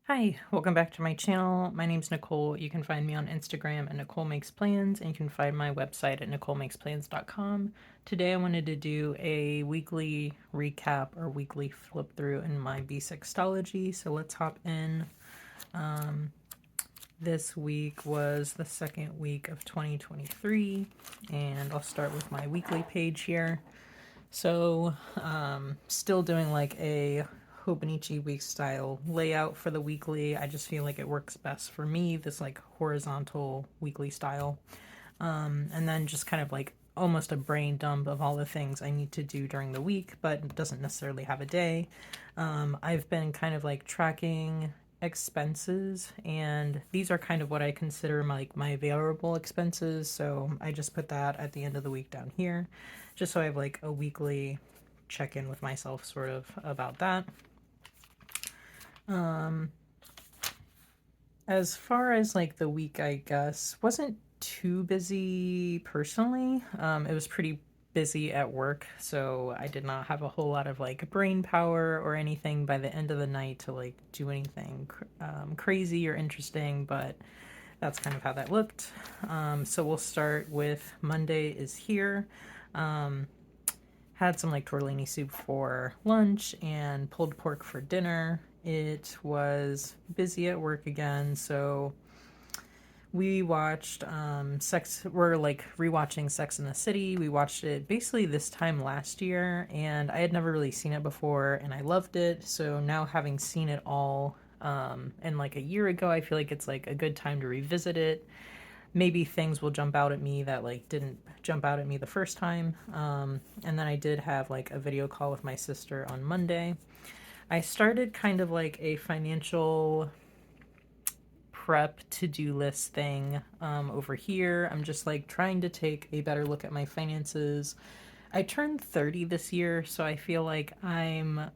Hi, welcome back to my channel. My name's Nicole. You can find me on Instagram at Nicole Makes Plans, and you can find my website at NicoleMakesPlans.com. Today I wanted to do a weekly recap or weekly flip through in my B6 Stalogy, so let's hop in. This week was the second week of 2023, and I'll start with my weekly page here. So, still doing like a Hobonichi week style layout for the weekly. I just feel like it works best for me, this like horizontal weekly style. And then just kind of like almost a brain dump of all the things I need to do during the week, but it doesn't necessarily have a day. I've been kind of like tracking expenses, and these are kind of what I consider my variable expenses, so I just put that at the end of the week down here just so I have like a weekly check-in with myself sort of about that. As far as like the week, I guess wasn't too busy personally. It was pretty busy at work, so I did not have a whole lot of like brain power or anything by the end of the night to like do anything crazy or interesting, but that's kind of how that looked. So we'll start with Monday is here. Had some like tortellini soup for lunch and pulled pork for dinner. It was busy at work again, so we watched we're like rewatching Sex in the City. We watched it basically this time last year, and I had never really seen it before, and I loved it. So now having seen it all and like a year ago, I feel like it's like a good time to revisit it. Maybe things will jump out at me that like didn't jump out at me the first time. And then I did have like a video call with my sister on Monday. I started kind of like a financial prep to-do list thing over here. I'm just like trying to take a better look at my finances. I turned 30 this year, so I feel like I'm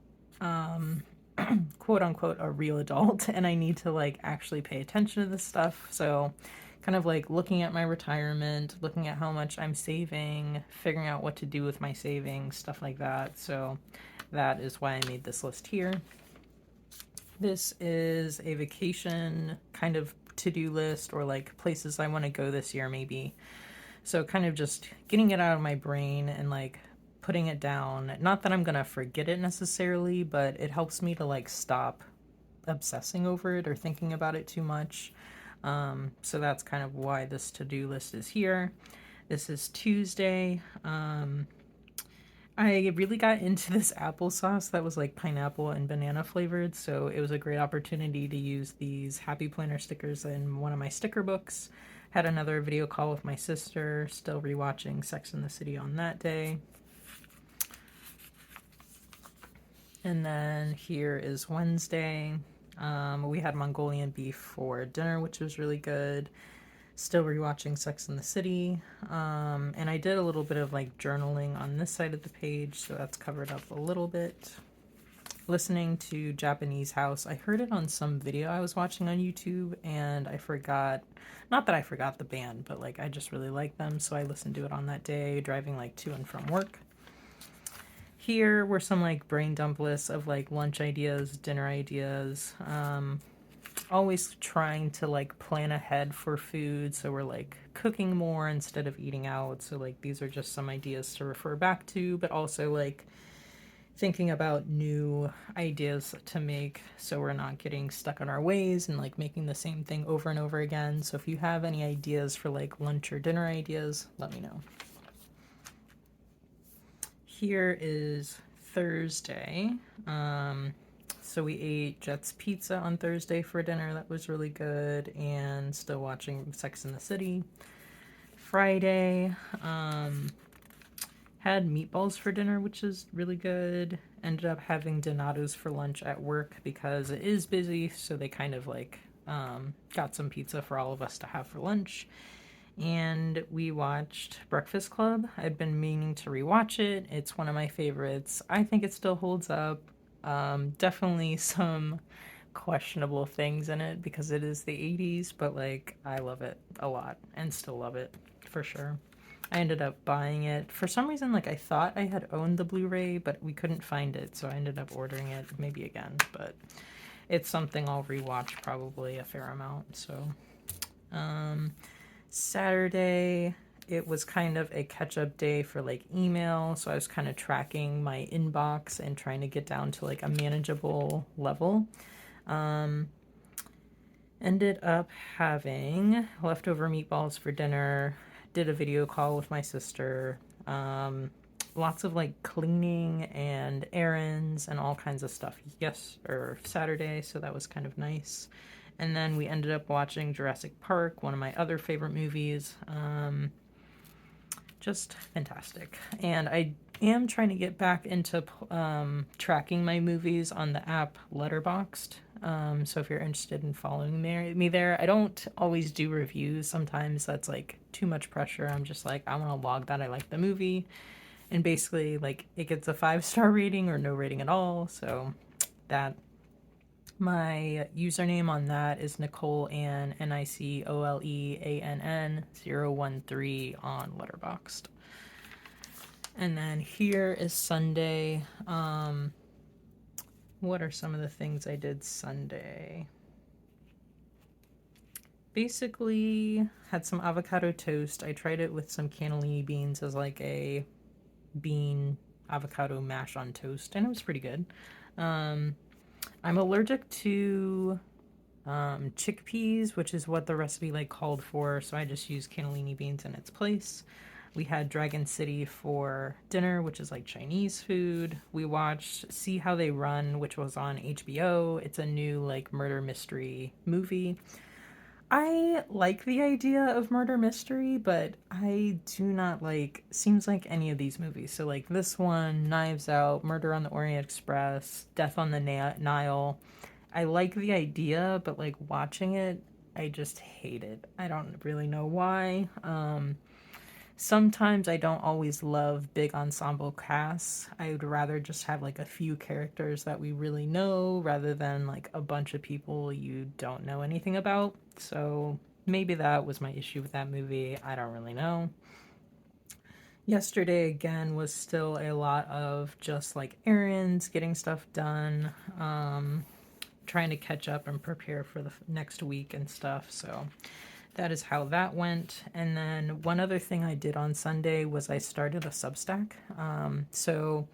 quote unquote a real adult, and I need to like actually pay attention to this stuff. So kind of like looking at my retirement, looking at how much I'm saving, figuring out what to do with my savings, stuff like that. So that is why I made this list here. This is a vacation kind of to-do list, or like places I want to go this year maybe. So kind of just getting it out of my brain and like putting it down. Not that I'm gonna forget it necessarily, but it helps me to like stop obsessing over it or thinking about it too much. So that's kind of why this to-do list is here. This is Tuesday. I really got into this applesauce that was like pineapple and banana flavored, so it was a great opportunity to use these Happy Planner stickers in one of my sticker books. Had another video call with my sister, still rewatching Sex in the City on that day. And then here is Wednesday. We had Mongolian beef for dinner, which was really good. Still rewatching Sex in the City. And I did a little bit of like journaling on this side of the page, so that's covered up a little bit. Listening to Japanese House. I heard it on some video I was watching on YouTube, and I forgot, not that I forgot the band, but like I just really like them, so I listened to it on that day, driving like to and from work. Here were some like brain dump lists of like lunch ideas, dinner ideas. Always trying to like plan ahead for food, so we're like cooking more instead of eating out. So like these are just some ideas to refer back to, but also like thinking about new ideas to make so we're not getting stuck in our ways and like making the same thing over and over again. So if you have any ideas for like lunch or dinner ideas, let me know. Here is Thursday. So we ate Jet's Pizza on Thursday for dinner. That was really good. And still watching Sex in the City. Friday, had meatballs for dinner, which is really good. Ended up having Donato's for lunch at work because it is busy. So they kind of like got some pizza for all of us to have for lunch. And we watched Breakfast Club. I'd been meaning to rewatch it. It's one of my favorites. I think it still holds up. Definitely some questionable things in it because it is the 80s, but like I love it a lot and still love it for sure. I ended up buying it. For some reason, like I thought I had owned the Blu-ray, but we couldn't find it, so I ended up ordering it maybe again. But it's something I'll rewatch probably a fair amount. So Saturday, it was kind of a catch-up day for like email, so I was kind of tracking my inbox and trying to get down to like a manageable level. Ended up having leftover meatballs for dinner, did a video call with my sister, lots of like cleaning and errands and all kinds of stuff. Yes, or Saturday, so that was kind of nice. And then we ended up watching Jurassic Park, one of my other favorite movies. Just fantastic. And I am trying to get back into tracking my movies on the app Letterboxd. So if you're interested in following me there, I don't always do reviews. Sometimes that's like too much pressure. I'm just like, I want to log that I like the movie. And basically, like, it gets a 5-star rating or no rating at all. So that my username on that is Nicole Ann, NicoleAnn 013 on Letterboxd. And then here is Sunday. What are some of the things I did Sunday? Basically, had some avocado toast. I tried it with some cannellini beans as like a bean avocado mash on toast, and it was pretty good. I'm allergic to chickpeas, which is what the recipe like called for, so I just used cannellini beans in its place. We had Dragon City for dinner, which is like Chinese food. We watched See How They Run, which was on HBO. It's a new like murder mystery movie. I like the idea of murder mystery, but I do not like seems like any of these movies. So like this one, Knives Out, Murder on the Orient Express, Death on the Nile. I like the idea, but like watching it, I just hate it. I don't really know why. Sometimes I don't always love big ensemble casts. I would rather just have like a few characters that we really know rather than like a bunch of people you don't know anything about. So maybe that was my issue with that movie. I don't really know. Yesterday again was still a lot of just like errands, getting stuff done, trying to catch up and prepare for the next week and stuff. So that is how that went. And then one other thing I did on Sunday was I started a Substack. So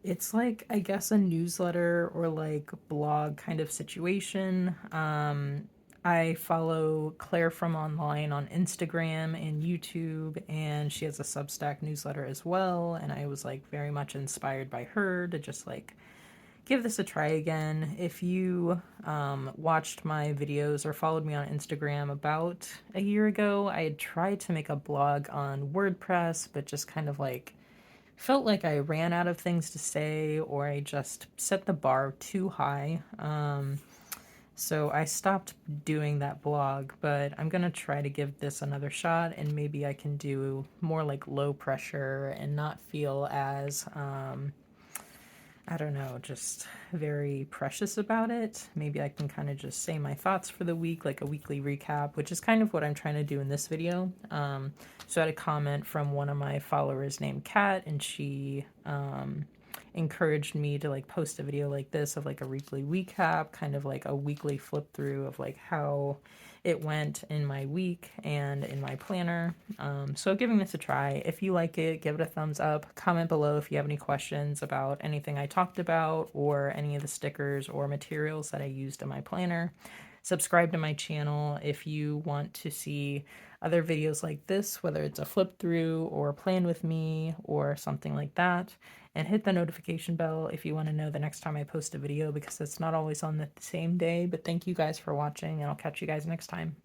it's like, I guess, a newsletter or like blog kind of situation. I follow Claire from Online on Instagram and YouTube, and she has a Substack newsletter as well. And I was like very much inspired by her to just like give this a try again. If you watched my videos or followed me on Instagram about a year ago, I had tried to make a blog on WordPress, but just kind of like felt like I ran out of things to say or I just set the bar too high. So I stopped doing that blog, but I'm going to try to give this another shot and maybe I can do more like low pressure and not feel as I don't know, just very precious about it. Maybe I can kind of just say my thoughts for the week, like a weekly recap, which is kind of what I'm trying to do in this video. So I had a comment from one of my followers named Kat, and she encouraged me to like post a video like this of like a weekly recap, kind of like a weekly flip through of like how it went in my week and in my planner. So giving this a try. If you like it, give it a thumbs up. Comment below if you have any questions about anything I talked about or any of the stickers or materials that I used in my planner. Subscribe to my channel if you want to see other videos like this, whether it's a flip through or plan with me or something like that. And hit the notification bell if you want to know the next time I post a video, because it's not always on the same day. But thank you guys for watching, and I'll catch you guys next time.